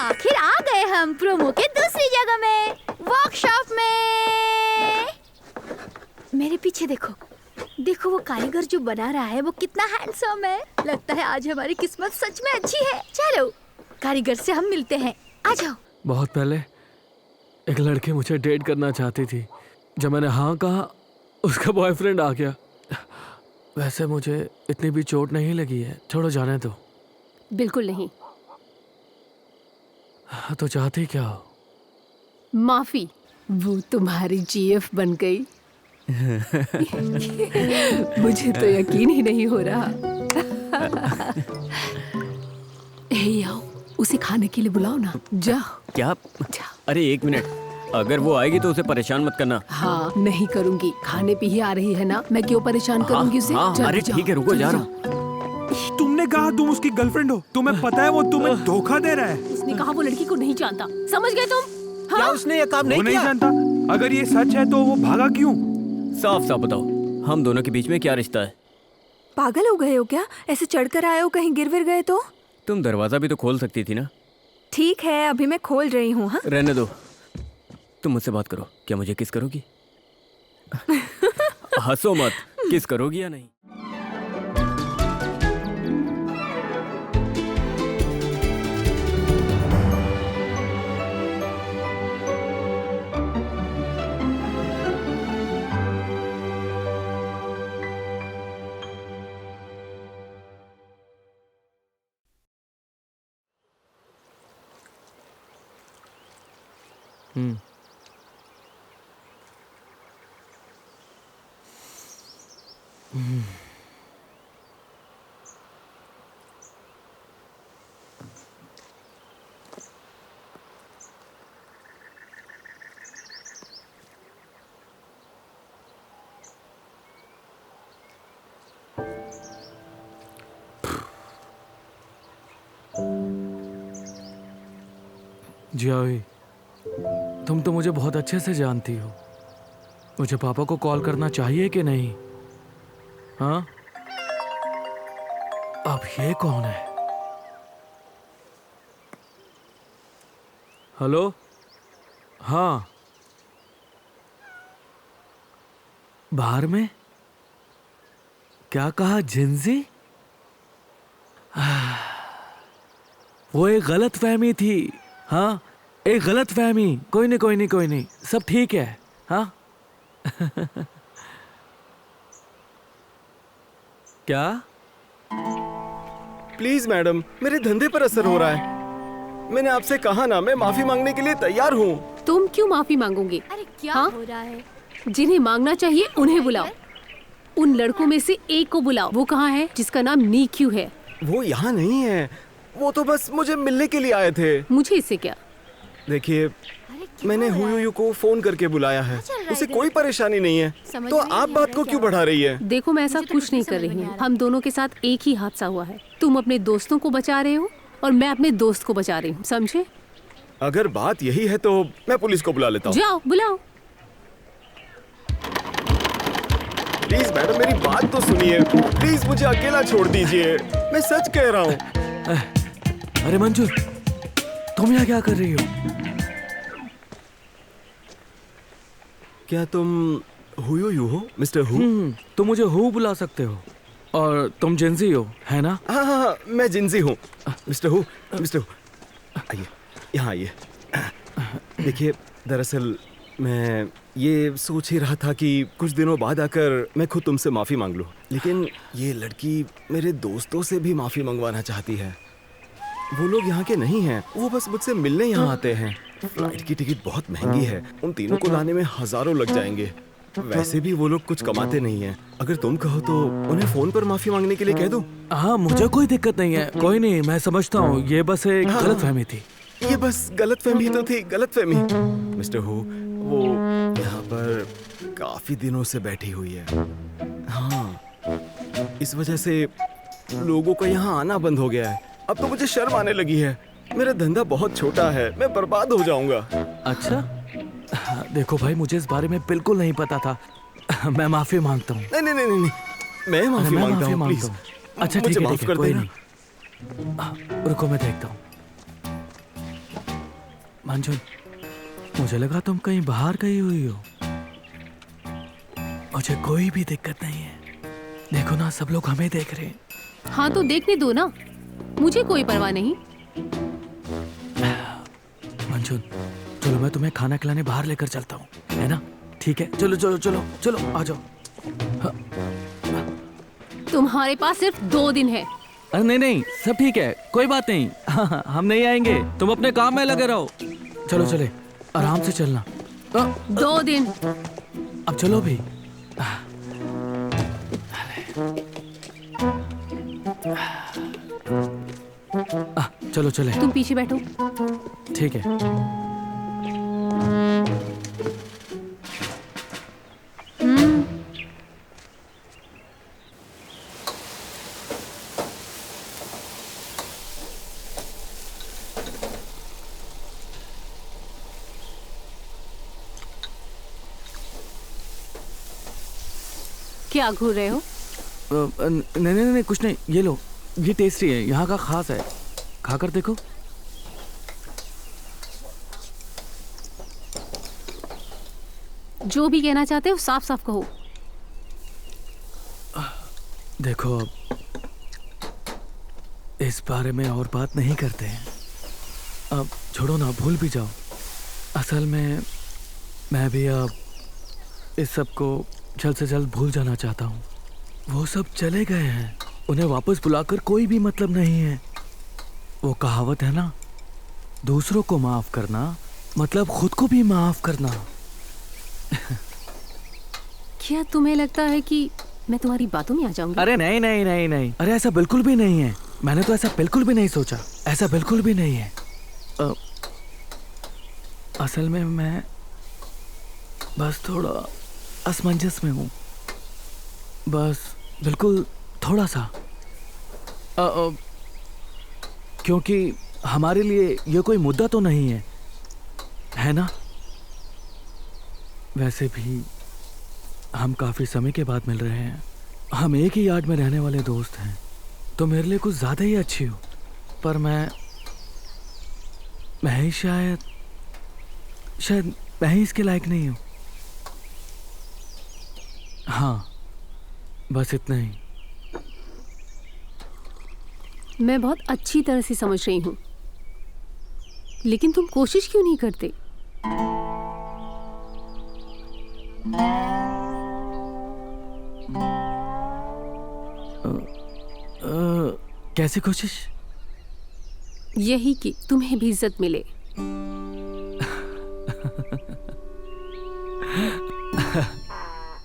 आखिर आ गए हम प्रोमो के दूसरी जगह में, वर्कशॉप में। मेरे पीछे देखो, देखो वो कारीगर जो बना रहा है वो कितना हैंडसम है। लगता है आज हमारी किस्मत सच में अच्छी है। चलो कारीगर से हम मिलते हैं, आ जाओ। बहुत पहले एक लड़की मुझे डेट करना चाहती थी। जब मैंने हाँ कहा उसका बॉयफ्रेंड आ गया। वैसे मुझे इतनी भी चोट नहीं लगी है, छोड़ो जाने दो। बिल्कुल नहीं। तो चाहती क्या हो? माफी। वो तुम्हारी जीएफ बन गई। मुझे तो यकीन ही नहीं हो रहा। हे आओ, उसे खाने के लिए बुलाओ ना। जाओ। क्या? अरे एक मिनट, अगर वो आएगी तो उसे परेशान मत करना। हाँ नहीं करूंगी, खाने पे ही आ रही है ना, मैं क्यों परेशान करूंगी उसे। अरे ठीक है, रुको, जा रहा हूँ। तुमने कहा तुम उसकी गर्लफ्रेंड हो, तुम्हें पता है वो तुम्हें धोखा दे रहा है। उसने कहा वो लड़की को नहीं जानता, समझ गए तुम? क्या उसने ये काम नहीं किया? किया? नहीं जानता। अगर ये सच है तो वो भागा क्यों? साफ साफ बताओ, हम दोनों के बीच में क्या रिश्ता है? पागल हो गए हो क्या? ऐसे चढ़कर आए हो, कहीं गिर विर गए तो? तुम दरवाजा भी तो खोल सकती थी ना। ठीक है, अभी मैं खोल रही हूँ। हाँ रहने दो, तुम मुझसे बात करो। क्या मुझे किस करोगी? हंसो मत, किस करोगी या नहीं? जियावी, तुम तो मुझे बहुत अच्छे से जानती हो। मुझे पापा को कॉल करना चाहिए कि नहीं? हाँ, अब ये कौन है? हेलो, हाँ, बाहर में? क्या कहा? जिंजी? वो एक गलत फहमी थी। हाँ, एक गलत फहमी। कोई नहीं कोई नहीं कोई नहीं, सब ठीक है। हाँ। क्या? प्लीज मैडम, मेरे धंधे पर असर हो रहा है। मैंने आपसे कहा ना, मैं माफी मांगने के लिए तैयार हूँ। तुम क्यों माफी मांगोगे? अरे क्या हो रहा है? जिन्हें मांगना चाहिए उन्हें बुलाओ। उन लड़कों में से एक को बुलाओ। वो कहाँ है जिसका नाम नीक्यू है? वो यहाँ नहीं है, वो तो बस मुझे मिलने के लिए आए थे। मुझे इससे क्या? देखिए, मैंने हुयू को फोन करके बुलाया है, उसे कोई परेशानी नहीं है, तो आप बात को क्यों बढ़ा रही है? देखो, मैं ऐसा कुछ नहीं कर रही हूँ। हम दोनों के साथ एक ही हादसा हुआ है। तुम अपने दोस्तों को बचा रहे हो और मैं अपने दोस्त को बचा रही हूँ, समझे? अगर बात यही है तो मैं पुलिस को बुला लेता हूँ। जाओ, बुलाओ। प्लीज मैडम, मेरी बात तो सुनिए। प्लीज मुझे अकेला छोड़ दीजिए, मैं सच कह रहा हूँ। अरे मंजू, तुम यहाँ क्या कर रही हो? क्या तुम हुयू हो, मिस्टर हु? तुम मुझे हु बुला सकते हो और तुम जिंजी हो, है ना? हाँ हाँ हाँ, मैं जिंजी हूँ। मिस्टर हु, आइए, यहाँ आइए। देखिए, दरअसल मैं ये सोच ही रहा था कि कुछ दिनों बाद आकर मैं खुद तुमसे माफ़ी मांग लूँ, लेकिन ये लड़की मेरे दोस्तों से भी माफ़ी मंगवाना चाहती है। वो लोग यहाँ के नहीं हैं, वो बस मुझसे मिलने यहाँ आते हैं। फ्लाइट की टिकट बहुत महंगी है, उन तीनों को लाने में हज़ारों लग जाएंगे। वैसे भी वो लोग कुछ कमाते नहीं हैं। अगर तुम कहो तो उन्हें फ़ोन पर माफ़ी मांगने के लिए कह दूँ? हाँ, मुझे कोई दिक्कत नहीं है। कोई नहीं, मैं समझता हूँ, ये बस एक गलतफहमी थी। ये बस गलतफहमी तो थी, गलतफहमी। मिस्टर हु, वो यहाँ पर काफी दिनों से बैठी हुई है। हाँ, इस वजह से लोगों का यहाँ आना बंद हो गया है। अब तो मुझे शर्म आने लगी है। मेरा धंधा बहुत छोटा है, मैं बर्बाद हो जाऊंगा। अच्छा, देखो भाई, मुझे इस बारे में बिल्कुल नहीं पता था। मैं माफी मांगता हूँ। नहीं नहीं नहीं नहीं, मैं माफी मांगता हूँ, प्लीज। अच्छा ठीक है, कोई नहीं। रुको, मैं देखता हूँ। मंजू, मुझे लगा तुम कहीं बाहर गई हुई हो। मुझे कोई भी दिक्कत नहीं है। देखो ना, सब लोग हमें देख रहे हैं। हाँ तो देखने दो ना, मुझे कोई परवाह नहीं। मंजू, चलो मैं तुम्हें खाना खिलाने बाहर लेकर चलता हूँ, है ना? ठीक है, चलो चलो चलो चलो, आ जाओ। तुम्हारे पास सिर्फ 2 दिन है। अरे नहीं नहीं, सब ठीक है, कोई बात नहीं। हाँ, हम नहीं आएंगे, तुम अपने काम में लगे रहो। चलो चले, आराम से चलना। 2 दिन। अब चलो भी। चलो चले। तुम पीछे बैठो। ठीक है। क्या घूर रहे हो? नहीं नहीं नहीं, कुछ नहीं। ये लो, ये टेस्टी है, यहाँ का खास है, खाकर देखो। जो भी कहना चाहते हो साफ साफ कहो। देखो, अब इस बारे में और बात नहीं करते हैं। अब छोड़ो ना, भूल भी जाओ। असल में मैं भी अब इस सब को जल्द से जल्द भूल जाना चाहता हूँ। वो सब चले गए हैं, उन्हें वापस बुलाकर कोई भी मतलब नहीं है। वो कहावत है ना, दूसरों को माफ करना मतलब खुद को भी माफ करना। क्या तुम्हें लगता है कि मैं तुम्हारी बातों में आ जाऊंगी? अरे नहीं नहीं नहीं नहीं, अरे ऐसा बिल्कुल भी नहीं है। मैंने तो ऐसा बिल्कुल भी नहीं सोचा, ऐसा बिल्कुल भी नहीं है। असल में मैं बस थोड़ा असमंजस में हूँ, बस बिल्कुल थोड़ा सा। क्योंकि हमारे लिए ये कोई मुद्दा तो नहीं है ना? वैसे भी हम काफी समय के बाद मिल रहे हैं। हम एक ही यार्ड में रहने वाले दोस्त हैं, तो मेरे लिए कुछ ज्यादा ही अच्छी हो। पर मैं ही शायद मैं ही इसके लायक नहीं हूँ। हाँ, बस इतना ही। मैं बहुत अच्छी तरह से समझ रही हूँ, लेकिन तुम कोशिश क्यों नहीं करते? कैसी कोशिश? यही कि तुम्हें भी इज्जत मिले।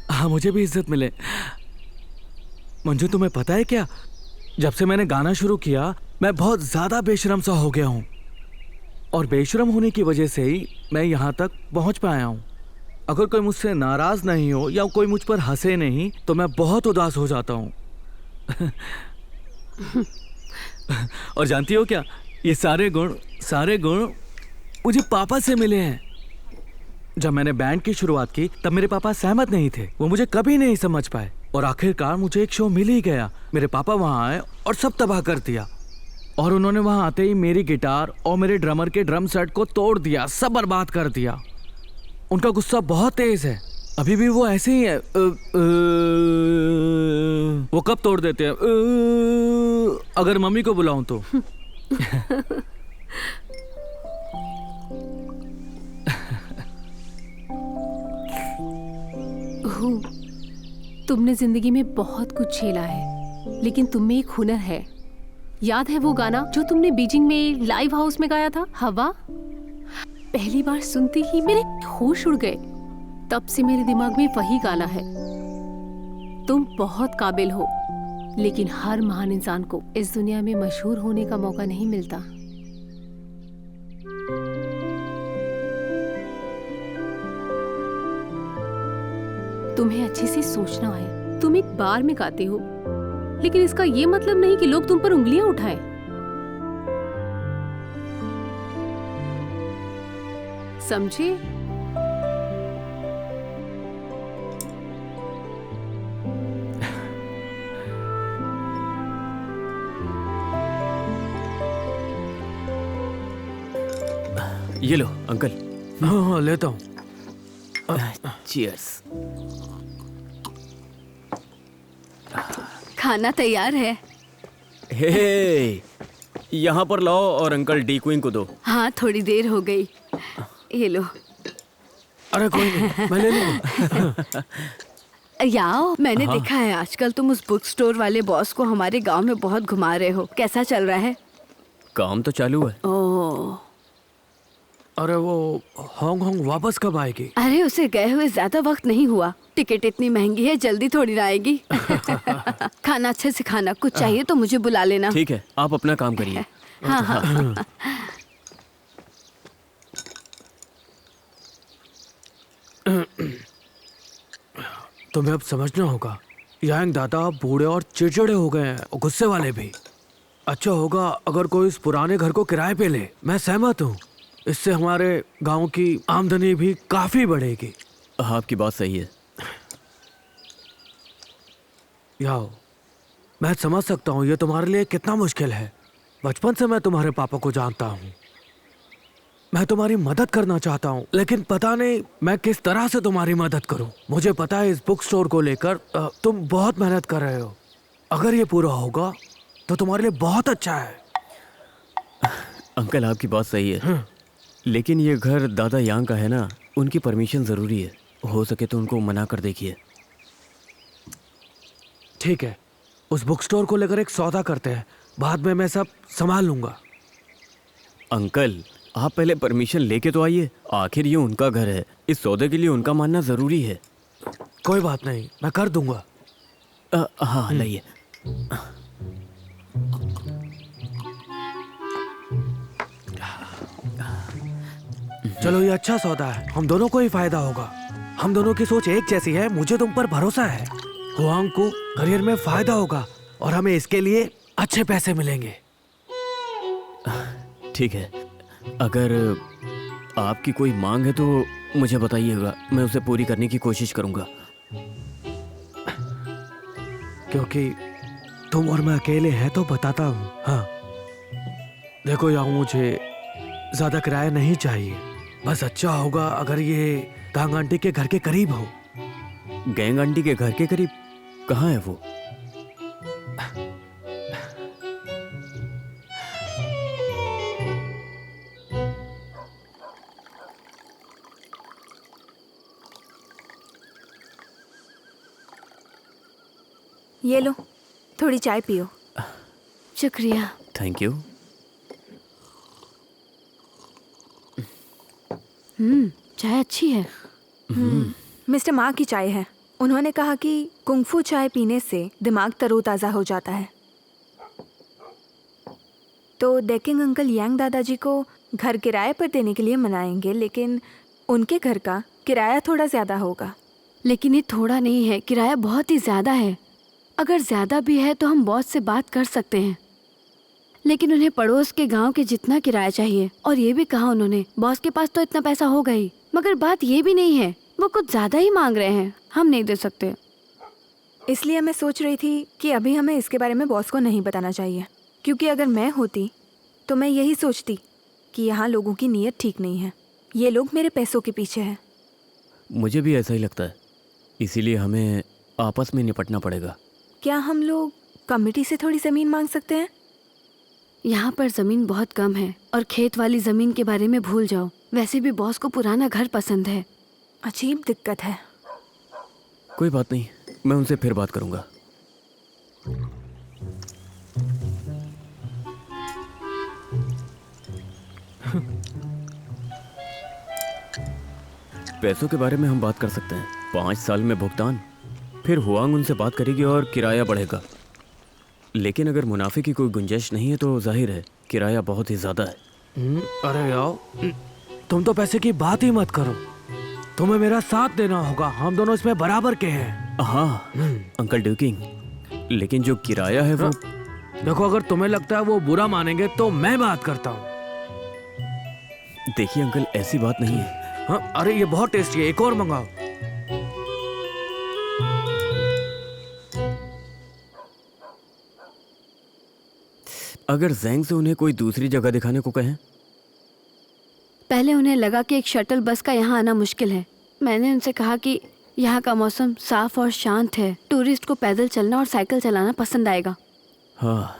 हाँ, मुझे भी इज्जत मिले। मंजू, तुम्हें पता है क्या, जब से मैंने गाना शुरू किया मैं बहुत ज्यादा बेशरम सा हो गया हूँ, और बेशरम होने की वजह से ही मैं यहाँ तक पहुँच पाया हूँ। अगर कोई मुझसे नाराज नहीं हो या कोई मुझ पर हंसे नहीं तो मैं बहुत उदास हो जाता हूँ। और जानती हो क्या, ये सारे गुण मुझे पापा से मिले हैं। जब मैंने बैंड की शुरुआत की तब मेरे पापा सहमत नहीं थे, वो मुझे कभी नहीं समझ पाए, और आखिरकार मुझे एक शो मिल ही गया। मेरे पापा वहां आए और सब तबाह कर दिया, और उन्होंने वहां आते ही मेरी गिटार और मेरे ड्रमर के ड्रम सेट को तोड़ दिया, सब बर्बाद कर दिया। उनका गुस्सा बहुत तेज है, अभी भी वो ऐसे ही है। वो कब तोड़ देते हैं अगर मम्मी को बुलाऊं तो। तुमने जिंदगी में बहुत कुछ झेला है, लेकिन तुम में एक हुनर है। याद है वो गाना जो तुमने बीजिंग में लाइव हाउस में गाया था, हवा? पहली बार सुनते ही मेरे होश उड़ गए। तब से मेरे दिमाग में वही गाना है। तुम बहुत काबिल हो, लेकिन हर महान इंसान को इस दुनिया में मशहूर होने का मौका नहीं मिलता। तुम्हें अच्छे से सोचना है। तुम एक बार में गाते हो, लेकिन इसका ये मतलब नहीं कि लोग तुम पर उंगलियां उठाएं। समझे? ये लो अंकल। हाँ हाँ लेता हूँ। चीयर्स। खाना तैयार है। हे, यहाँ पर लाओ और अंकल डी क्वीन को दो। हाँ थोड़ी देर हो गई। ये लो। अरे कोई नहीं, मैं ले लूँगा। याओ, मैंने देखा है आजकल तुम उस बुक स्टोर वाले बॉस को हमारे गांव में बहुत घुमा रहे हो। कैसा चल रहा है? काम तो चालू है। ओह, अरे वो हांगकांग वापस कब आएगी? अरे उसे गए हुए ज्यादा वक्त नहीं हुआ। टिकट इतनी महंगी है, जल्दी थोड़ी ना आएगी। खाना अच्छे से खाना, कुछ चाहिए तो मुझे बुला लेना। ठीक है, आप अपना काम करिए। हाँ हाँ। तुम्हें अब समझना होगा, यांग दादा अब बूढ़े और चिड़चिड़े हो गए हैं और गुस्से वाले भी। अच्छा होगा अगर कोई इस पुराने घर को किराए पे ले। मैं सहमत हूँ, इससे हमारे गांव की आमदनी भी काफी बढ़ेगी। आपकी बात सही है। याओ, मैं समझ सकता हूँ ये तुम्हारे लिए कितना मुश्किल है। बचपन से मैं तुम्हारे पापा को जानता हूँ। मैं तुम्हारी मदद करना चाहता हूँ, लेकिन पता नहीं मैं किस तरह से तुम्हारी मदद करूँ। मुझे पता है इस बुक स्टोर को लेकर तुम बहुत मेहनत कर रहे हो। अगर ये पूरा होगा तो तुम्हारे लिए बहुत अच्छा है। अंकल आपकी बात सही है, लेकिन ये घर दादा यांग का है ना, उनकी परमिशन ज़रूरी है। हो सके तो उनको मना कर देखिए। ठीक है, उस बुक स्टोर को लेकर एक सौदा करते हैं, बाद में मैं सब संभाल लूंगा। अंकल आप पहले परमिशन लेके तो आइए, आखिर ये उनका घर है। इस सौदे के लिए उनका मानना ज़रूरी है। कोई बात नहीं, मैं कर दूंगा। हाँ लाइए। चलो ये अच्छा सौदा है, हम दोनों को ही फायदा होगा। हम दोनों की सोच एक जैसी है, मुझे तुम पर भरोसा है। हुआंग को करियर में फायदा होगा और हमें इसके लिए अच्छे पैसे मिलेंगे। ठीक है, अगर आपकी कोई मांग है तो मुझे बताइएगा, मैं उसे पूरी करने की कोशिश करूंगा। क्योंकि तुम और मैं अकेले हैं तो बताता हूँ। हाँ देखो यार, मुझे ज्यादा किराया नहीं चाहिए। बस अच्छा होगा अगर ये गांग आंटी के घर के करीब हो। गैंग आंटी के घर के करीब? कहाँ है वो? ये लो, थोड़ी चाय पियो। शुक्रिया। Thank you. चाय अच्छी है। मिस्टर माँ की चाय है। उन्होंने कहा कि कुंगफू चाय पीने से दिमाग तरोताज़ा हो जाता है। तो डेकिंग अंकल यांग दादाजी को घर किराए पर देने के लिए मनाएंगे, लेकिन उनके घर का किराया थोड़ा ज़्यादा होगा। लेकिन ये थोड़ा नहीं है, किराया बहुत ही ज़्यादा है। अगर ज़्यादा भी है तो हम बॉस से बात कर सकते हैं, लेकिन उन्हें पड़ोस के गांव के जितना किराया चाहिए। और ये भी कहा उन्होंने, बॉस के पास तो इतना पैसा होगा ही। मगर बात ये भी नहीं है, वो कुछ ज़्यादा ही मांग रहे हैं, हम नहीं दे सकते। इसलिए मैं सोच रही थी कि अभी हमें इसके बारे में बॉस को नहीं बताना चाहिए, क्योंकि अगर मैं होती तो मैं यही सोचती कि यहाँ लोगों की नीयत ठीक नहीं है। ये लोग मेरे पैसों के पीछे हैं। मुझे भी ऐसा ही लगता है, इसीलिए हमें आपस में निपटना पड़ेगा। क्या हम लोग कमिटी से थोड़ी ज़मीन मांग सकते हैं? यहाँ पर ज़मीन बहुत कम है और खेत वाली ज़मीन के बारे में भूल जाओ। वैसे भी बॉस को पुराना घर पसंद है। अजीब दिक्कत है। कोई बात नहीं, मैं उनसे फिर बात करूंगा। पैसों के बारे में हम बात कर सकते हैं। 5 साल में भुगतान, फिर हुआंग उनसे बात करेगी और किराया बढ़ेगा। लेकिन अगर मुनाफे की कोई गुंजाइश नहीं है तो जाहिर है किराया बहुत ही ज़्यादा है। अरे यार, तुम तो पैसे की बात ही मत करो। तुम्हें मेरा साथ देना होगा, हम दोनों इसमें बराबर के हैं। हाँ अंकल ड्यूकिंग, लेकिन जो किराया है वो... देखो, अगर तुम्हें लगता है वो बुरा मानेंगे तो मैं बात करता हूँ। देखिए अंकल, ऐसी बात नहीं है। हाँ, अरे ये बहुत टेस्टी है, एक और मंगाओ। अगर जैंग से उन्हें कोई दूसरी जगह दिखाने को कहें? पहले उन्हें लगा कि एक शटल बस का यहाँ आना मुश्किल है। मैंने उनसे कहा कि यहाँ का मौसम साफ और शांत है, टूरिस्ट को पैदल चलना और साइकिल चलाना पसंद आएगा। हाँ,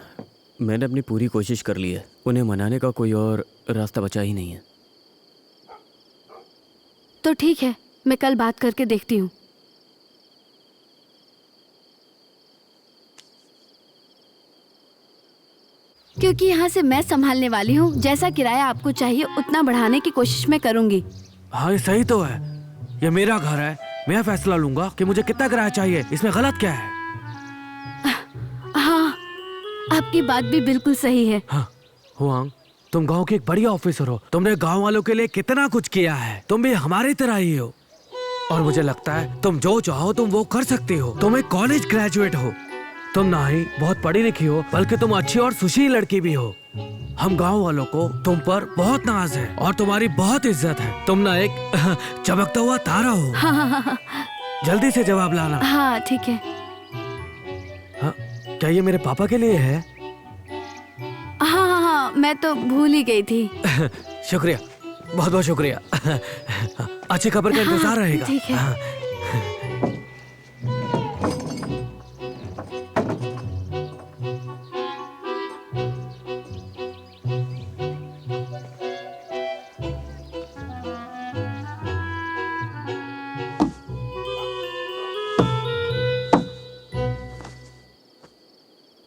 मैंने अपनी पूरी कोशिश कर ली है। उन्हें मनाने का कोई और रास्ता बचा ही नहीं है। तो ठीक है, मैं कल बात करके देखती हूँ। क्योंकि यहाँ से मैं संभालने वाली हूँ। जैसा किराया आपको चाहिए उतना बढ़ाने की कोशिश मैं करूँगी। हाँ ये सही तो है, ये मेरा घर है, मैं फैसला लूंगा कि मुझे कितना किराया चाहिए। इसमें गलत क्या है? हाँ, आपकी बात भी बिल्कुल सही है। हाँ, हुआंग, तुम गांव के एक बड़ी ऑफिसर हो। तुमने गांव वालों के लिए कितना कुछ किया है। तुम भी हमारी तरह ही हो और मुझे लगता है तुम जो चाहो तुम वो कर सकती हो। तुम एक कॉलेज ग्रेजुएट हो। तुम ना ही बहुत पढ़ी लिखी हो बल्कि तुम अच्छी और सुशील लड़की भी हो। हम गांव वालों को तुम पर बहुत नाज है और तुम्हारी बहुत इज्जत है। तुम ना एक चमकता हुआ तारा हो। हाँ, जल्दी से जवाब लाना। हाँ ठीक है। हाँ, क्या ये मेरे पापा के लिए है? हाँ, मैं तो भूल ही गई थी। शुक्रिया, बहुत बहुत शुक्रिया। अच्छी खबर का इंतजार रहेगा। ठीक है। हाँ।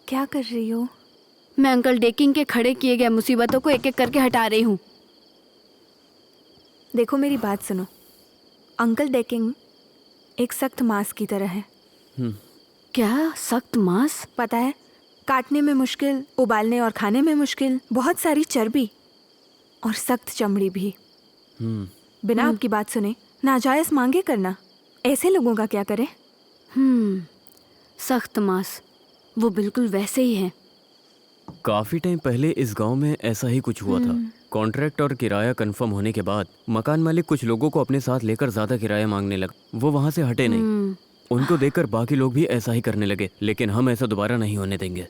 क्या कर रही हो? मैं अंकल डेकिंग के खड़े किए गए मुसीबतों को एक एक करके हटा रही हूँ। देखो मेरी बात सुनो, अंकल डेकिंग एक सख्त मांस की तरह है। क्या सख्त मांस? पता है, काटने में मुश्किल, उबालने और खाने में मुश्किल, बहुत सारी चर्बी और सख्त चमड़ी भी। बिना आपकी बात सुने नाजायज मांगे करना, ऐसे लोगों का क्या करे? सख्त मांस, वो बिल्कुल वैसे ही है। काफी टाइम पहले इस गांव में ऐसा ही कुछ हुआ था। कॉन्ट्रैक्ट और किराया कंफर्म होने के बाद मकान मालिक कुछ लोगों को अपने साथ लेकर ज्यादा किराया मांगने लगा। वो वहां से हटे नहीं। उनको देखकर बाकी लोग भी ऐसा ही करने लगे, लेकिन हम ऐसा दोबारा नहीं होने देंगे।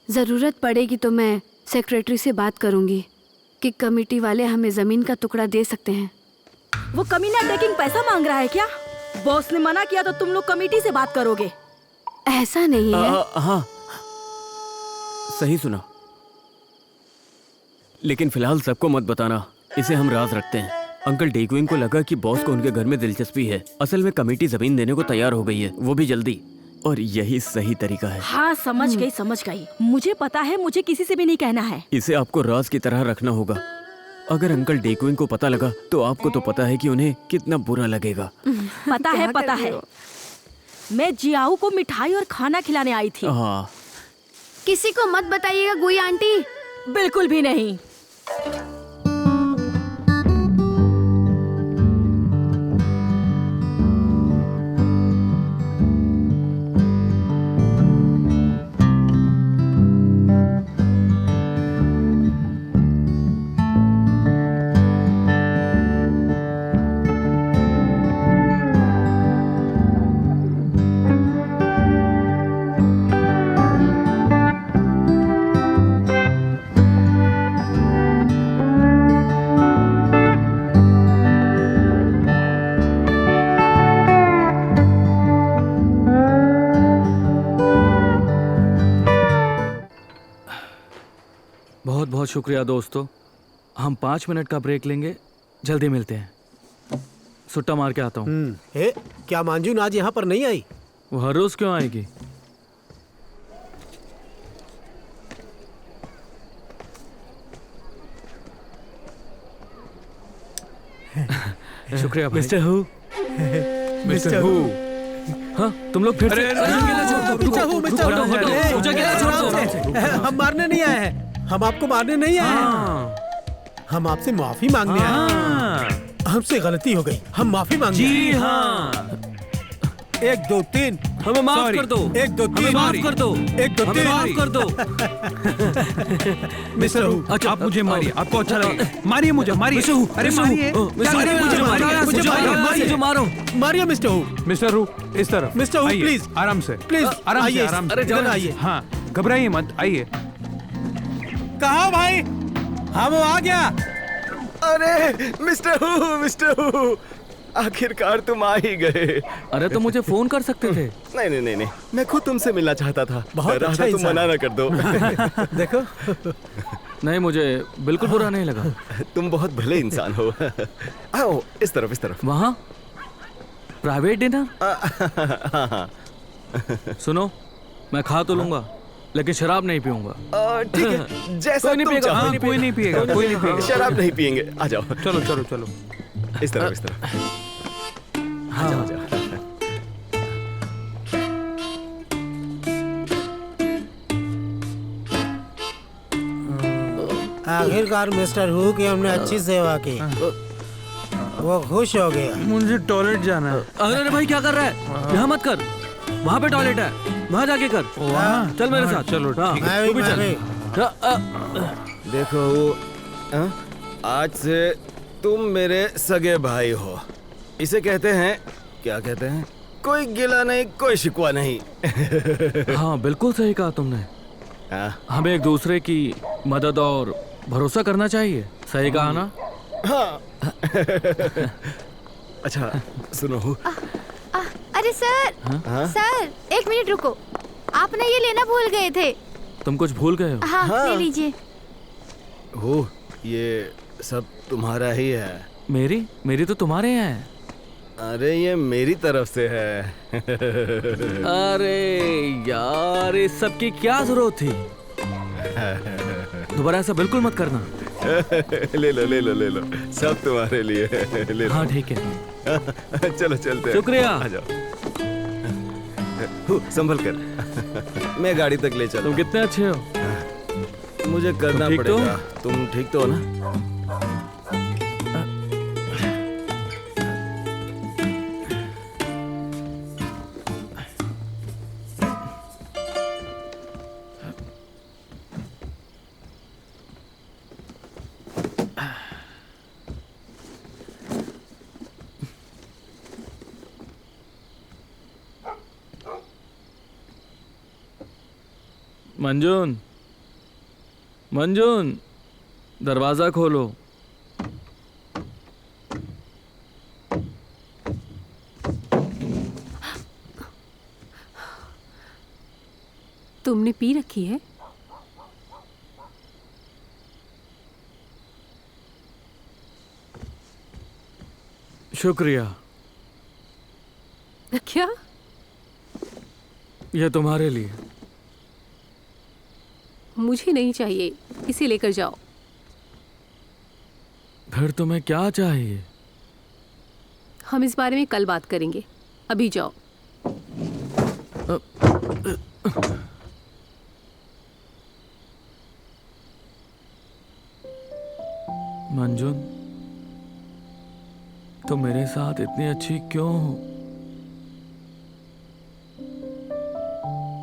जरूरत पड़ेगी तो मैं सेक्रेटरी से बात करूंगी कि कमेटी वाले हमें जमीन का टुकड़ा दे सकते हैं। वो कमीना डेकिंग पैसा मांग रहा है क्या? बॉस ने मना किया तो तुम लोग कमेटी से बात करोगे? ऐसा नहीं है। हाँ, सही सुना। लेकिन फिलहाल सबको मत बताना, इसे हम राज रखते हैं। अंकल डेकविंग को लगा कि बॉस को उनके घर में दिलचस्पी है। असल में कमेटी जमीन देने को तैयार हो गई है, वो भी जल्दी, और यही सही तरीका है। हाँ समझ गई। मुझे पता है, मुझे किसी से भी नहीं कहना है। इसे आपको राज की तरह रखना होगा। अगर अंकल डेकविंग को पता लगा तो आपको तो पता है कि उन्हें कितना बुरा लगेगा। पता है। मैं जियाऊ को मिठाई और खाना खिलाने आई थी। हाँ। किसी को मत बताइएगा गुई आंटी। बिल्कुल भी नहीं। बहुत बहुत शुक्रिया दोस्तों। हम 5 मिनट का ब्रेक लेंगे, जल्दी मिलते हैं। सुट्टा मार के आता हूँ। क्या मांजून आज यहाँ पर नहीं आई? वो हर रोज क्यों आएगी? शुक्रिया भाई। Mister who, mister who. हाँ तुम लोग फिर से हम मारने नहीं आए हैं। हम आपको मारने नहीं आए हैं। हम आपसे माफी मांगने आए हैं। हमसे गलती हो गई, हम माफी मांगने आए हैं। जी हाँ। 1 2 3 हमें माफ कर दो। 1 2 3 माफ कर दो। 1 2 हमें 3 माफ कर दो। मिस्टर हु, अच्छा, आप मुझे मारिए, आपको अच्छा लगे। मारिए मुझे, मारिए। अरे मारिए, मुझे जो मारो। मारिए मिस्टर हु। मिस्टर हु, इस तरफ। मिस्टर हु, आइए, प्लीज। आराम से, प्लीज, आराम से, आइए। आराम से। अरे जाओ, आइए। हाँ, घबराइए मत, आइए। कहा भाई? हम आ गया। अरे मिस्टर हु, आखिरकार तुम आ ही गए। अरे तो मुझे फोन कर सकते थे। नहीं, मैं खुद तुमसे मिलना चाहता था। बहुत डरा अच्छा था तुम इंसान। मना ना कर दो। देखो नहीं, मुझे बिल्कुल बुरा नहीं लगा। तुम बहुत भले इंसान हो। आओ इस तरफ। वहाँ प्राइवेट डिनर? हाँ। सुनो, मैं खा तो लूंगा लेकिन शराब नहीं पीऊंगा। ठीक है, जैसा कोई नहीं तुम पिएगा। चाहो। हाँ, कोई नहीं पिएगा। शराब नहीं पिएंगे। आ जाओ चलो। इस तरफ। हाँ। आ जाओ। आखिरकार मिस्टर हु की हमने अच्छी सेवा की, वो खुश हो गया। मुझे टॉयलेट जाना है। अरे भाई क्या कर रहा है? यहाँ मत कर, वहाँ पे टॉयलेट है, वहाँ जाके कर। चल मेरे साथ। चलो मैं तू भी चल। देखो आज से तुम मेरे सगे भाई हो। इसे कहते हैं, क्या कहते हैं, कोई गिला नहीं, कोई शिकवा नहीं। हाँ, बिल्कुल सही कहा तुमने। हमें एक दूसरे की मदद और भरोसा करना चाहिए। सही कहा ना? हाँ। अच्छा सुनो। अरे सर, सर 1 मिनट रुको, आपने ये लेना भूल गए थे। तुम कुछ भूल गए हो? हाँ, ले लीजिए। हो, ये सब तुम्हारा ही है। मेरी तो तुम्हारे यहाँ है। अरे ये मेरी तरफ से है। अरे यार, इस सब की क्या जरूरत थी? दोबारा ऐसा बिल्कुल मत करना। ले लो, सब तुम्हारे लिए। ले लो। हाँ ठीक है। चलो चलते हैं। शुक्रिया। आ जाओ। संभल कर, मैं गाड़ी तक ले चलता। तुम कितने अच्छे हो। मुझे करना ठीक तो? पड़ेगा। तुम ठीक तो हो ना? मंजून, दरवाजा खोलो। तुमने पी रखी है? शुक्रिया। क्या? ये तुम्हारे लिए। मुझे नहीं चाहिए, इसे लेकर जाओ। फिर तुम्हें क्या चाहिए? हम इस बारे में कल बात करेंगे, अभी जाओ। मंजुन, तुम मेरे साथ इतनी अच्छी क्यों हो?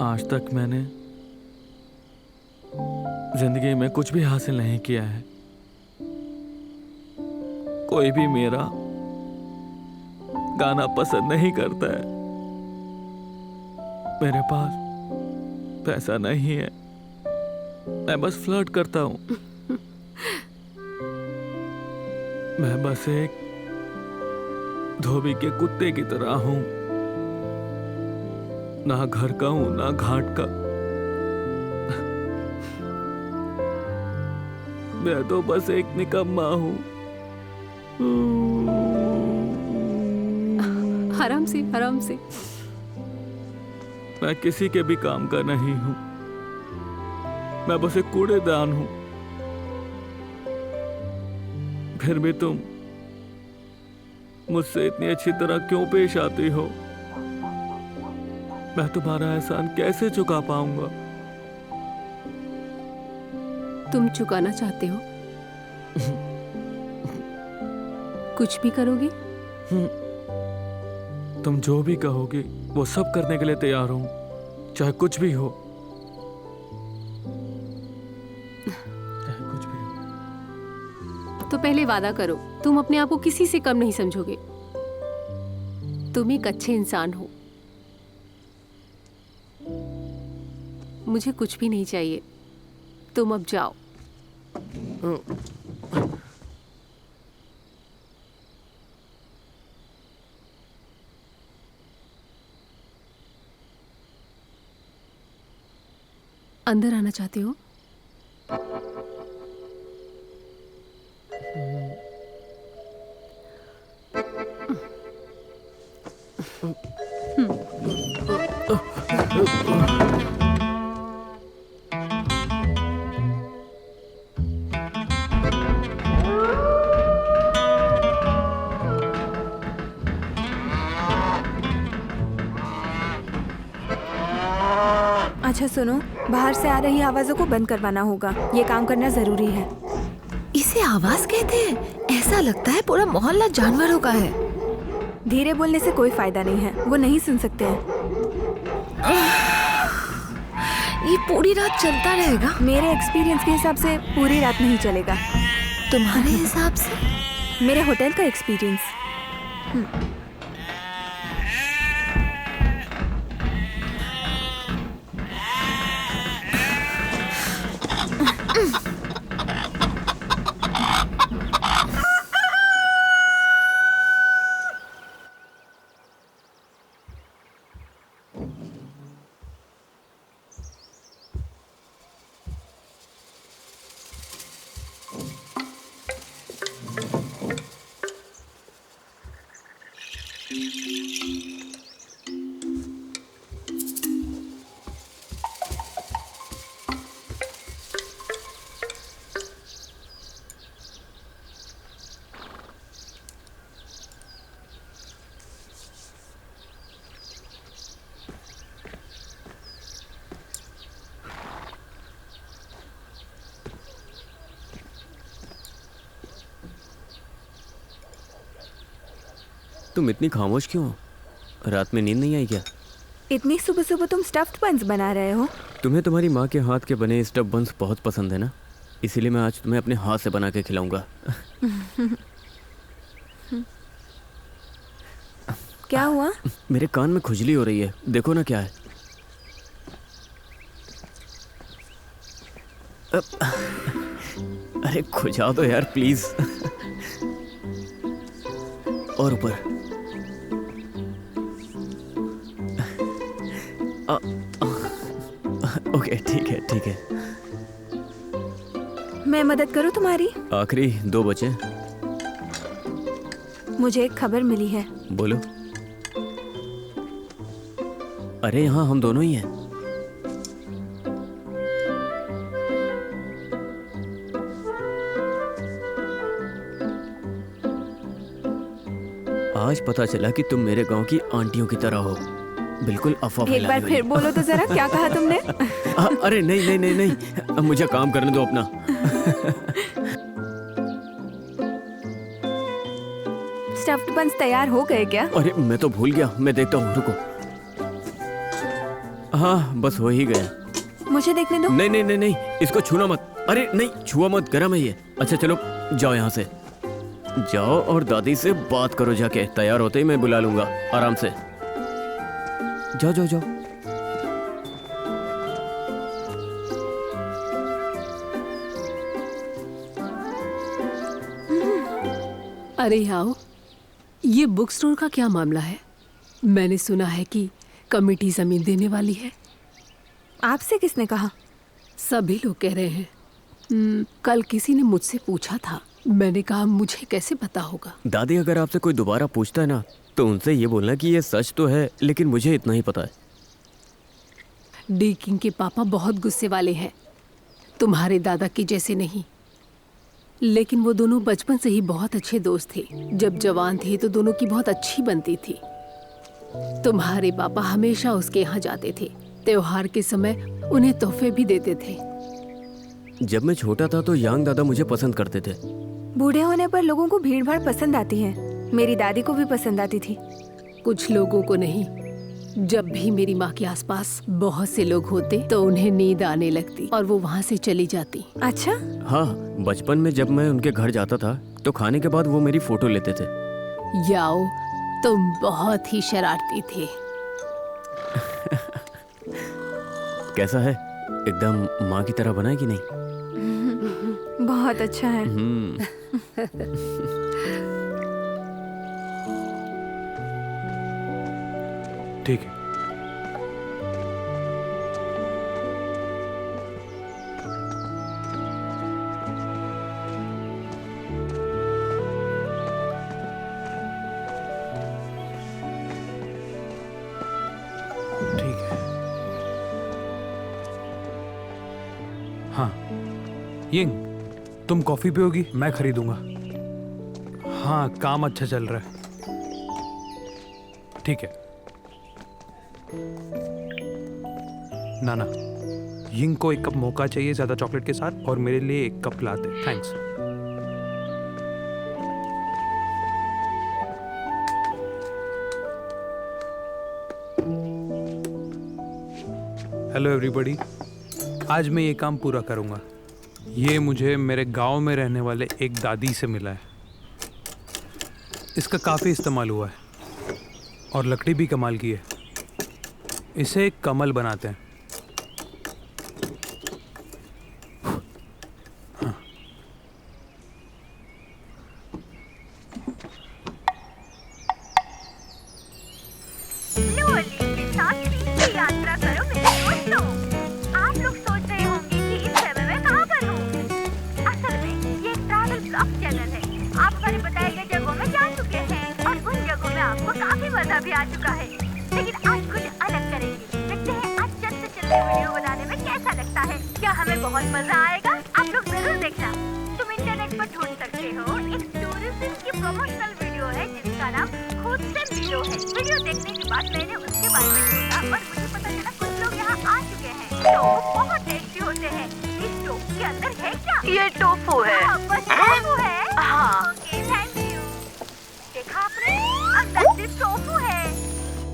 आज तक मैंने जिंदगी में कुछ भी हासिल नहीं किया है। कोई भी मेरा गाना पसंद नहीं करता है। मेरे पास पैसा नहीं है, मैं बस फ्लर्ट करता हूं। मैं बस एक धोबी के कुत्ते की तरह हूं, ना घर का हूं ना घाट का। मैं तो बस एक निकम्मा हूं। आराम से, आराम से। मैं किसी के भी काम का नहीं हूं, मैं बस एक कूड़ेदान हूं। फिर भी तुम मुझसे इतनी अच्छी तरह क्यों पेश आती हो? मैं तुम्हारा एहसान कैसे चुका पाऊंगा? तुम चुकाना चाहते हो? कुछ भी करोगे? तुम जो भी कहोगे वो सब करने के लिए तैयार हूं, चाहे कुछ भी हो। चाहे कुछ भी हो। तो पहले वादा करो, तुम अपने आप को किसी से कम नहीं समझोगे। तुम एक अच्छे इंसान हो। मुझे कुछ भी नहीं चाहिए, तुम अब जाओ। अंदर आना चाहते हो? अच्छा सुनो, बाहर से आ रही आवाजों को बंद करवाना होगा। ये काम करना जरूरी है। इसे आवाज कहते हैं? ऐसा लगता है पूरा मोहल्ला जानवरों का है। धीरे बोलने से कोई फायदा नहीं है, वो नहीं सुन सकते हैं। ये पूरी रात चलता रहेगा? मेरे एक्सपीरियंस के हिसाब से पूरी रात नहीं चलेगा। तुम्हारे हिसाब से? मेरे होटल का एक्सपीरियंस। तुम इतनी खामोश क्यों हो? रात में नींद नहीं आई क्या? इतनी सुबह सुबह तुम स्टफ्ड बंस बना रहे हो? तुम्हें तुम्हारी माँ के हाथ के बने स्टफ बंस बहुत पसंद है ना, इसीलिए मैं आज तुम्हें अपने हाथ से बना के खिलाऊंगा। क्या हुआ? मेरे कान में खुजली हो रही है, देखो ना क्या है। अरे खुजाओ तो यार प्लीज। और ऊपर। ओके ठीक है ठीक है। मैं मदद करूं तुम्हारी? आखिरी 2 बचे। मुझे एक खबर मिली है। बोलो। अरे यहाँ हम दोनों ही हैं। आज पता चला कि तुम मेरे गांव की आंटियों की तरह हो, बिल्कुल अफवाह एक बार फिर बोलो तो जरा, क्या कहा तुमने? अरे नहीं नहीं नहीं नहीं, मुझे काम करने दो अपना। स्टफ्ड बंस तैयार हो गए क्या? अरे मैं तो भूल गया, मैं देखता हूँ, रुको। हाँ बस हो ही गया। मुझे देखने दो। नहीं नहीं नहीं नहीं, इसको छूना मत। अरे नहीं छुआ मत, गर्म है ये। अच्छा चलो जाओ यहाँ से, जाओ और दादी से बात करो जाके। तैयार होते ही मैं बुला लूंगा, आराम से। जाओ जाओ जाओ। अरे आओ, ये बुक स्टोर का क्या मामला है? मैंने सुना है कि कमिटी जमीन देने वाली है। आपसे किसने कहा? सभी लोग कह रहे हैं। कल किसी ने मुझसे पूछा था, मैंने कहा मुझे कैसे पता होगा। दादी अगर आपसे कोई दोबारा पूछता है ना, तो उनसे ये बोलना कि ये सच तो है, लेकिन मुझे इतना ही पता है। डी किंग के पापा बहुत गुस्से वाले हैं, तुम्हारे दादा के जैसे नहीं। लेकिन वो दोनों बचपन से ही बहुत अच्छे दोस्त थे। जब जवान थे तो दोनों की बहुत अच्छी बनती थी। तुम्हारे पापा हमेशा उसके यहाँ जाते थे, त्योहार के समय उन्हें तोहफे भी देते थे। जब मैं छोटा था तो यांग दादा मुझे पसंद करते थे। बूढ़े होने पर लोगों को भीड़ भाड़ पसंद आती है। मेरी दादी को भी पसंद आती थी। कुछ लोगों को नहीं। जब भी मेरी माँ के आसपास बहुत से लोग होते तो उन्हें नींद आने लगती और वो वहाँ से चली जाती। अच्छा? हाँ, बचपन में जब मैं उनके घर जाता था तो खाने के बाद वो मेरी फोटो लेते थे। याओ, तुम बहुत ही शरारती थे। कैसा है? एकदम माँ की तरह बना है कि नहीं? बहुत अच्छा है। ठीक है। यिंग, तुम कॉफी पियोगी? मैं खरीदूंगा। हाँ, काम अच्छा चल रहा है। ठीक है। नाना, यिंग को एक कप मोका चाहिए ज्यादा चॉकलेट के साथ, और मेरे लिए एक कप ला दे। थैंक्स। हेलो एवरीबॉडी, आज मैं ये काम पूरा करूंगा। ये मुझे मेरे गांव में रहने वाले एक दादी से मिला है। इसका काफ़ी इस्तेमाल हुआ है और लकड़ी भी कमाल की है। इसे एक कमल बनाते हैं।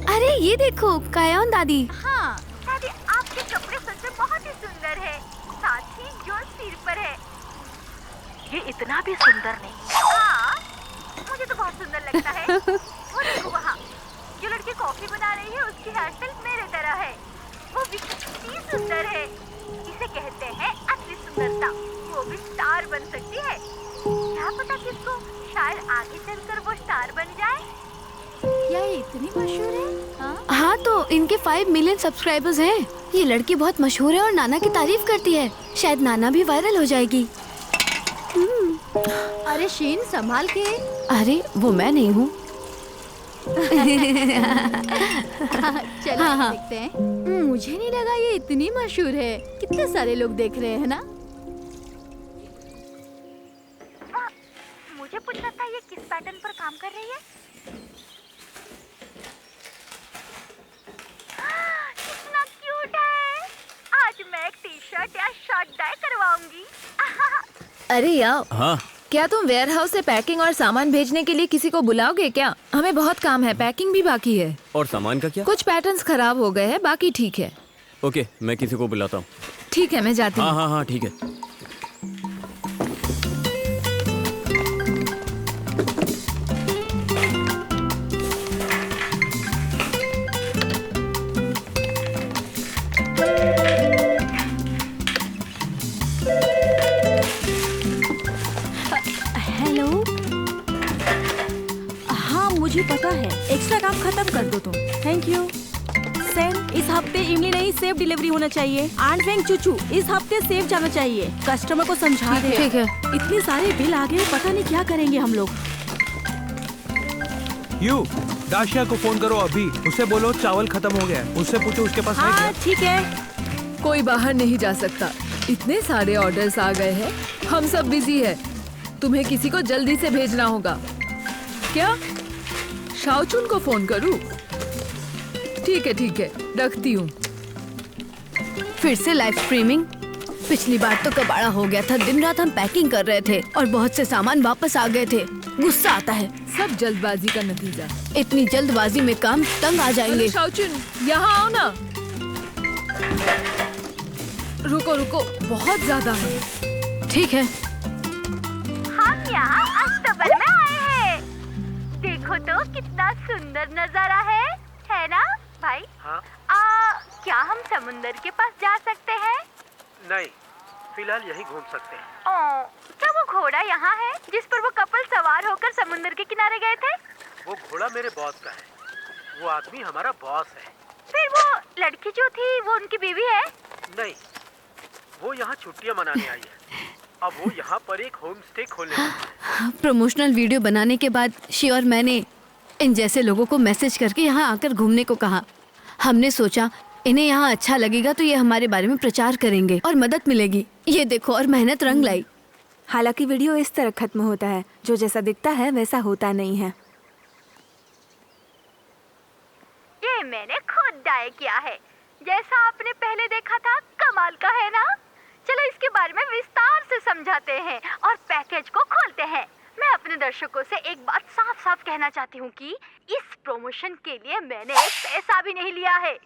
अरे ये देखो, कायोन दादी। हाँ दादी, आपके कपड़े सच में बहुत ही सुंदर है, साथ ही जो सिर पर है ये इतना भी सुंदर नहीं। हाँ, मुझे तो बहुत सुंदर लगता है। वो देखो वहाँ, जो लड़की कॉफी बना रही है उसकी हेयर स्टाइल मेरे तरह है। वो भी कितनी सुंदर है। इसे कहते हैं असली सुंदरता। वो भी स्टार बन सकती है। क्या पता किसको, शायद आगे चलकर वो स्टार बन जाए। क्या ये इतनी मशहूर है? हाँ तो इनके 5 मिलियन सब्सक्राइबर्स हैं। ये लड़की बहुत मशहूर है और नाना की तारीफ करती है। शायद नाना भी वायरल हो जाएगी। अरे शीन, संभाल के। अरे वो मैं नहीं हूँ। चलो देखते हैं। मुझे नहीं लगा ये इतनी मशहूर है। कितने सारे लोग देख रहे हैं ना। मुझे पूछना था, ये किस पैटर्न पर काम कर रही है? कितना क्यूट है। आज मैं एक टी-शर्ट या शर्ट डाई करवाऊंगी। अरे यार, हाँ क्या तुम वेयर हाउस से पैकिंग और सामान भेजने के लिए किसी को बुलाओगे क्या? हमें बहुत काम है, पैकिंग भी बाकी है। और सामान का क्या? कुछ पैटर्न्स खराब हो गए हैं, बाकी ठीक है। ओके, मैं किसी को बुलाता हूँ। ठीक है, मैं जाती हूँ। हाँ, ठीक है। हेलो। हाँ मुझे पता है, एक्स्ट्रा काम खत्म कर दो तुम। Thank you. सैम, इस हफ्ते इमली नहीं सेफ डिलीवरी होना चाहिए। आन फेंग चूचू, इस हफ्ते सेफ जाना चाहिए। कस्टमर को समझा दे। ठीक है। इतने सारे बिल आ गए, पता नहीं क्या करेंगे हम लोग। यू, दाशिया को फोन करो अभी। उसे बोलो चावल खत्म हो गया है। उससे पूछो उसके पास है हाँ क्या? ठीक है। कोई बाहर नहीं जा सकता, इतने सारे ऑर्डर्स आ गए हैं। हम सब बिजी है, तुम्हें किसी को जल्दी से भेजना होगा। क्या शाओचुन को फोन करूं? ठीक है, रखती हूँ। फिर से लाइव स्ट्रीमिंग। पिछली बार तो कबाड़ा हो गया था। दिन रात हम पैकिंग कर रहे थे और बहुत से सामान वापस आ गए थे। गुस्सा आता है। सब जल्दबाजी का नतीजा। इतनी जल्दबाजी में काम तंग आ जाएंगे। शाओचुन, यहाँ आओ ना। रुको, बहुत ज्यादा है। ठीक है। हम यहाँ अक्टूबर में आए हैं। देखो तो कितना सुंदर नजारा है ना भाई? हाँ? क्या हम समुंदर के पास जा सकते हैं? नहीं, फिलहाल यही घूम सकते हैं। क्या वो घोड़ा यहाँ है जिस पर वो कपल सवार होकर समुंदर के किनारे गए थे? वो घोड़ा मेरे बॉस का है। वो आदमी हमारा बॉस है। फिर वो लड़की जो थी वो उनकी बीवी है? नहीं, वो यहाँ छुट्टियाँ मनाने आई है। अब वो यहाँ पर एक होम स्टे खोलने वाली है। प्रमोशनल वीडियो बनाने के बाद शी और मैंने इन जैसे लोगों को मैसेज करके यहाँ आकर घूमने को कहा। हमने सोचा इन्हें यहाँ अच्छा लगेगा तो ये हमारे बारे में प्रचार करेंगे और मदद मिलेगी। ये देखो, और मेहनत रंग लाई। हालांकि वीडियो इस तरह खत्म होता है, जो जैसा दिखता है वैसा होता नहीं है। ये मैंने खुद डाई किया है, जैसा आपने पहले देखा था। कमाल का है ना? चलो इसके बारे में विस्तार से समझाते हैं और पैकेज को खोलते हैं। मैं अपने दर्शकों से एक बात साफ साफ कहना चाहती हूँ कि इस प्रमोशन के लिए मैंने एक पैसा भी नहीं लिया है।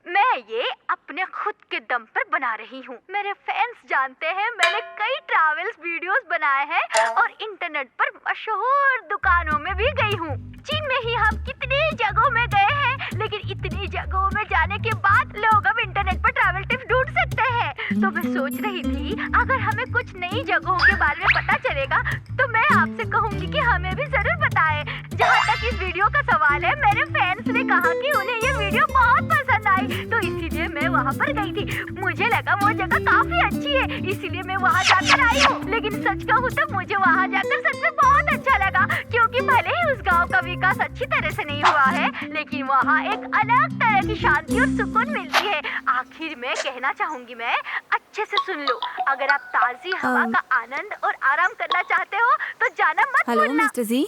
मैं ये अपने खुद के दम पर बना रही हूँ। मेरे फैंस जानते हैं मैंने कई ट्रैवल्स वीडियोस बनाए हैं और इंटरनेट पर मशहूर दुकानों में भी गई हूँ। चीन में ही हम कितनी जगहों में गए हैं, लेकिन इतनी जगहों में जाने के बाद लोग अब इंटरनेट पर ट्रैवल टिप्स ढूंढ सकते हैं। तो मैं सोच रही थी अगर हमें कुछ नई जगहों के बारे में पता चलेगा तो मैं आपसे कहूँगी कि हमें भी जरूर बताएं। जहाँ तक इस वीडियो का सवाल है, मेरे फैंस ने कहा कि उन्हें ये वीडियो बहुत पसंद आई, तो इसीलिए मैं वहाँ पर गई थी। मुझे लगा वो जगह काफी अच्छी है, इसीलिए मैं वहाँ जाकर आई हूँ। लेकिन सच कहूँ तो मुझे वहाँ जाकर सच में बहुत अच्छा लगा, क्योंकि भले ही उस गांव का विकास अच्छी तरह से नहीं हुआ है, लेकिन वहाँ एक अलग तरह की शांति और सुकून मिलती है। आखिर में कहना चाहूँगी मैं, अच्छे से सुन लो, अगर आप ताजी हवा का आनंद और आराम करना चाहते हो तो जाना मत हेलो भूलना। मिस्टर जी।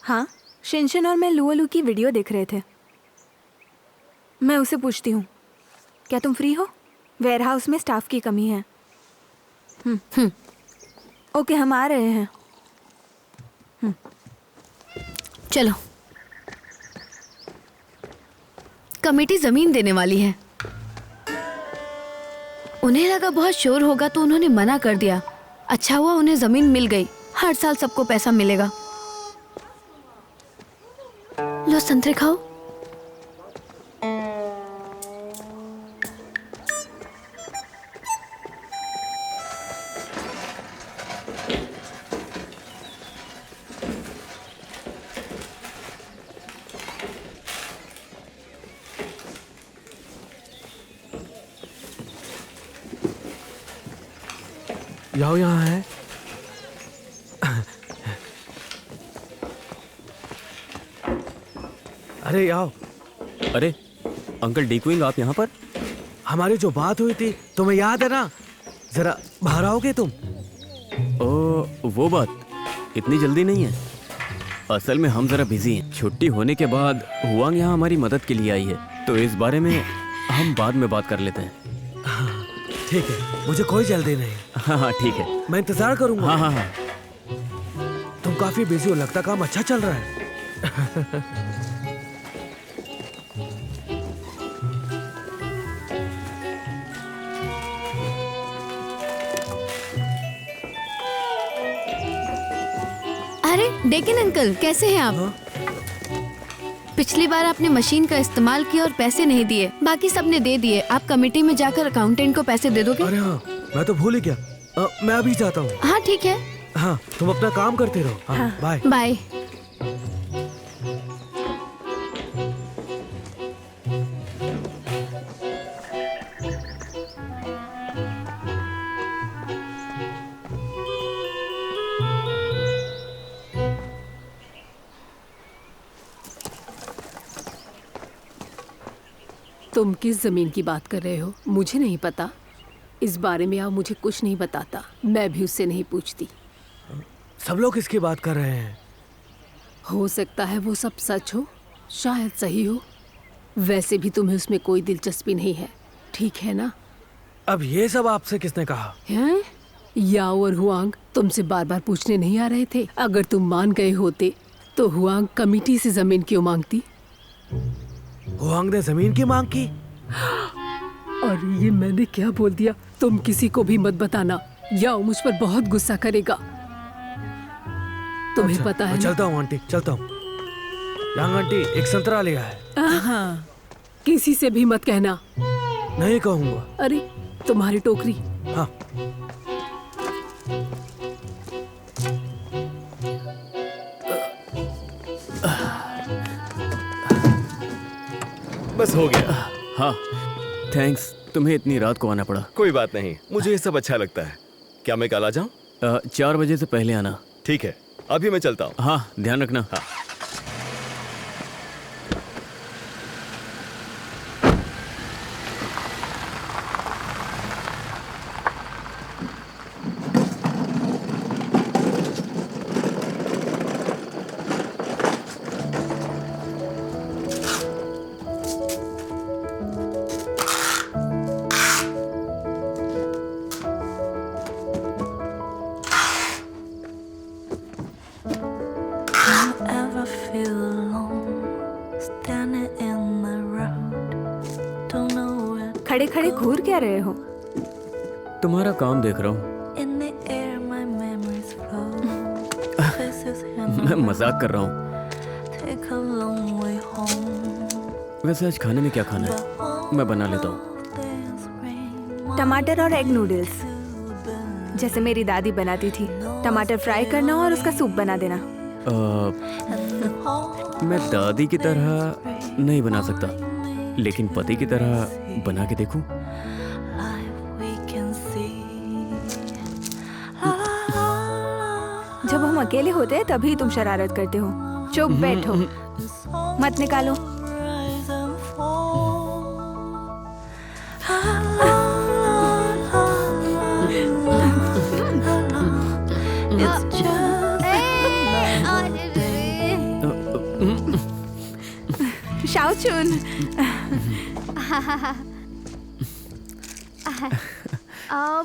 हाँ, शिनशिन और मैं लुओलू की वीडियो देख रहे थे। मैं उसे पूछती हूँ, क्या तुम फ्री हो? वेयरहाउस में स्टाफ की कमी है। ओके, हम आ रहे हैं। चलो, कमेटी जमीन देने वाली है। उन्हें लगा बहुत शोर होगा तो उन्होंने मना कर दिया। अच्छा हुआ उन्हें जमीन मिल गई। हर साल सबको पैसा मिलेगा। लो संतरे खाओ। याओ यहाँ है। अरे याओ। अरे अंकल डीक्विंग, आप यहाँ पर? हमारी जो बात हुई थी तुम्हें याद है ना? जरा बाहर आओगे तुम? ओ, वो बात इतनी जल्दी नहीं है। असल में हम जरा बिजी हैं। छुट्टी होने के बाद हुआंग यहाँ हमारी मदद के लिए आई है, तो इस बारे में हम बाद में बात कर लेते हैं। ठीक है, मुझे कोई जल्दी नहीं। हाँ ठीक है, मैं इंतजार करूंगा। हाँ हाँ हाँ। तुम काफी बिजी हो, लगता काम अच्छा चल रहा है। अरे डेकन अंकल, कैसे हैं आप? पिछली बार आपने मशीन का इस्तेमाल किया और पैसे नहीं दिए, बाकी सबने दे दिए। आप कमेटी में जाकर अकाउंटेंट को पैसे दे दोगे? अरे हाँ, मैं तो भूल ही गया। मैं अभी जाता हूँ। हाँ ठीक है। हाँ, तुम अपना काम करते रहो। हाँ, बाय बाय। तुम किस जमीन की बात कर रहे हो? मुझे नहीं पता। इस बारे में आप मुझे कुछ नहीं बताता। मैं भी उससे नहीं पूछती। सब लोग इसकी बात कर रहे हैं। हो सकता है वो सब सच हो, शायद सही हो। वैसे भी तुम्हें उसमें कोई दिलचस्पी नहीं है, ठीक है ना? अब ये सब आपसे किसने कहा? हैं? याओ और हुआंग तुमसे बार बार पूछने नहीं आ रहे थे? अगर तुम मान गए होते तो हुआंग कमेटी से जमीन क्यों मांगती? हुआंग ने जमीन की मांग की? और ये मैंने क्या बोल दिया? तुम किसी को भी मत बताना, याओ मुझ पर बहुत गुस्सा करेगा। तुम्हें पता है ना? चलता हूँ आंटी, चलता हूँ। यांग आंटी, एक संतरा लिया है। हाँ, किसी से भी मत कहना। नहीं कहूँगा। अरे तुम्हारी टोकरी। हाँ। बस हो गया। हाँ थैंक्स, तुम्हें इतनी रात को आना पड़ा। कोई बात नहीं, मुझे ये सब अच्छा लगता है। क्या मैं कल आ जाऊं? 4 बजे से पहले आना। ठीक है, अभी मैं चलता हूँ। हाँ ध्यान रखना। हाँ। feel alone, standing in the road, don't know where to खड़े खड़े go. घूर क्या रहे हो? तुम्हारा काम देख रहा हूँ। In the air, my memories flow. Places in मैं मजाक कर रहा हूँ। take a long way home. वैसे आज खाने में क्या खाना है? मैं बना लेता हूँ। टमाटर और एग नूडल्स, जैसे मेरी दादी बनाती थी। टमाटर फ्राई करना और उसका सूप बना देना। मैं दादी की तरह नहीं बना सकता, लेकिन पति की तरह बना के देखूं। जब हम अकेले होते हैं तभी तुम शरारत करते हो। चुप बैठो, मत निकालो। शाओचुन,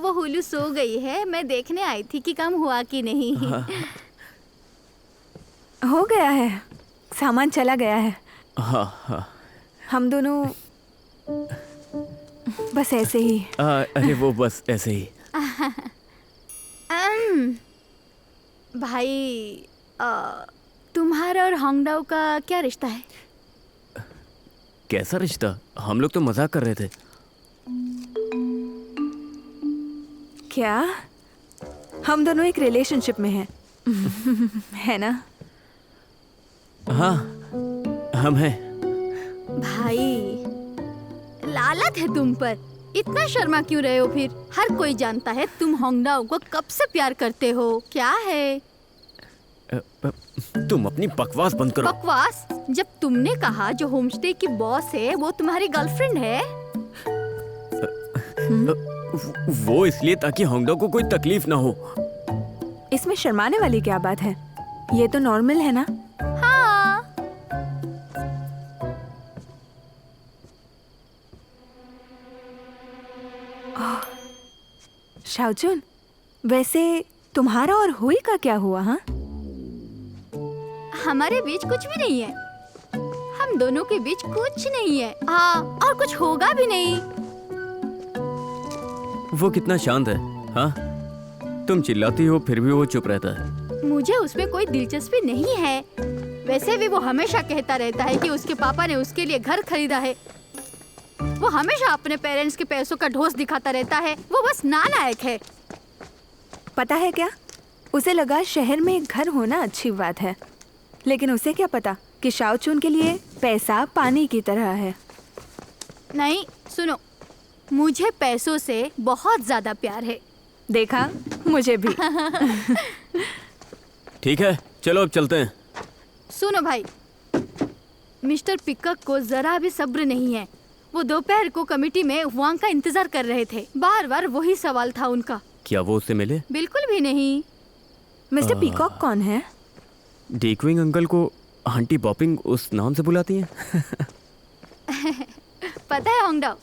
वो हुलू सो गई है। मैं देखने आई थी कि काम हुआ कि नहीं। हो गया है, सामान चला गया है। हाँ हाँ। हम दोनों बस ऐसे ही। अरे वो बस ऐसे ही। भाई, तुम्हारा और होंगडाओ का क्या रिश्ता है? कैसा रिश्ता? हम लोग तो मजाक कर रहे थे। क्या? हम दोनों एक रिलेशनशिप में हैं। है ना? हाँ, हम हैं। भाई, लालत है तुम पर। इतना शर्मा क्यों रहे हो फिर? हर कोई जानता है तुम होंगडाओ को कब से प्यार करते हो। क्या है? तुम अपनी बकवास बंद करो। बकवास? जब तुमने कहा जो होमस्टे की बॉस है वो तुम्हारी गर्लफ्रेंड है। वो इसलिए ताकि होंगडाओ को कोई तकलीफ ना हो। इसमें शर्माने वाली क्या बात है? ये तो नॉर्मल है ना? हाँ। शाओचुन, वैसे तुम्हारा और हुई का क्या हुआ? हाँ, हमारे बीच कुछ भी नहीं है। हम दोनों के बीच कुछ नहीं है। हाँ, और कुछ होगा भी नहीं। वो कितना शांत है। हाँ, तुम चिल्लाती हो फिर भी वो चुप रहता है। मुझे उसमें कोई दिलचस्पी नहीं है। वैसे भी वो हमेशा कहता रहता है कि उसके पापा ने उसके लिए घर खरीदा है। वो हमेशा अपने पेरेंट्स के पैसों का ढोस दिखाता रहता है। वो बस नालायक है। पता है क्या, उसे लगा शहर में एक घर होना अच्छी बात है, लेकिन उसे क्या पता कि शाओचुन के लिए पैसा पानी की तरह है। नहीं, सुनो, मुझे पैसों से बहुत ज्यादा प्यार है। देखा, मुझे भी। ठीक है, चलो अब चलते हैं। सुनो भाई, मिस्टर पिकअप को जरा भी सब्र नहीं है। वो दोपहर को कमेटी में हुआंग का इंतजार कर रहे थे। बार बार वही सवाल था उनका। क्या वो उससे मिले? बिल्कुल भी नहीं। मिस्टर पीकॉक कौन है? डेकविंग अंकल को आंटी बॉपिंग उस नाम से बुलाती हैं। पता है होंगडाओ,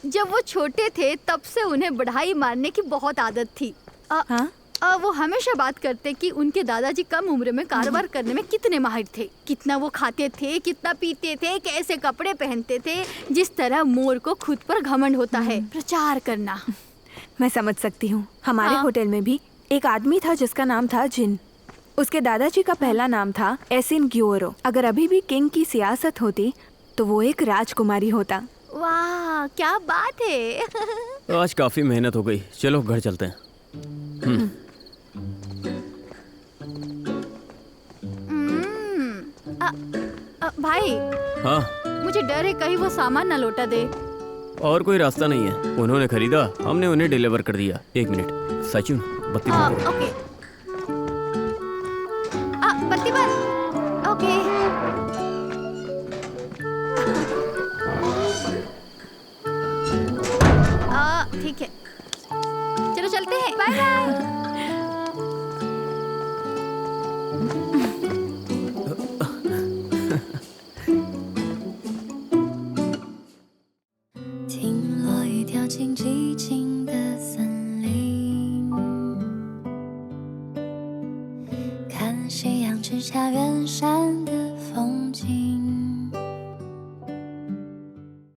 जब वो छोटे थे तब से उन्हें बढ़ाई मारने की बहुत आदत थी। वो हमेशा बात करते कि उनके दादाजी कम उम्र में कारोबार करने में कितने माहिर थे, कितना वो खाते थे, कितना पीते थे, कैसे कपड़े पहनते थे। जिस तरह मोर को खुद पर घमंड होता है, प्रचार करना। मैं समझ सकती हूँ। हमारे होटल में भी एक आदमी था जिसका नाम था जिन। उसके दादाजी का पहला नाम था एसिन ग्योरो। अगर अभी भी किंग की सियासत होती तो वो एक राजकुमारी होता। वाह, क्या बात है। आज काफी मेहनत हो गई, चलो घर चलते हैं। भाई, हाँ, मुझे डर है कहीं वो सामान ना लौटा दे। और कोई रास्ता नहीं है। उन्होंने खरीदा, हमने उन्हें डिलीवर कर दिया। 1 मिनट, सचिन बत्ती बंद करो। ओके। बत्ती बंद। ओके। ठीक है, चलो चलते हैं। बाय बाय।听落雨掉进寂静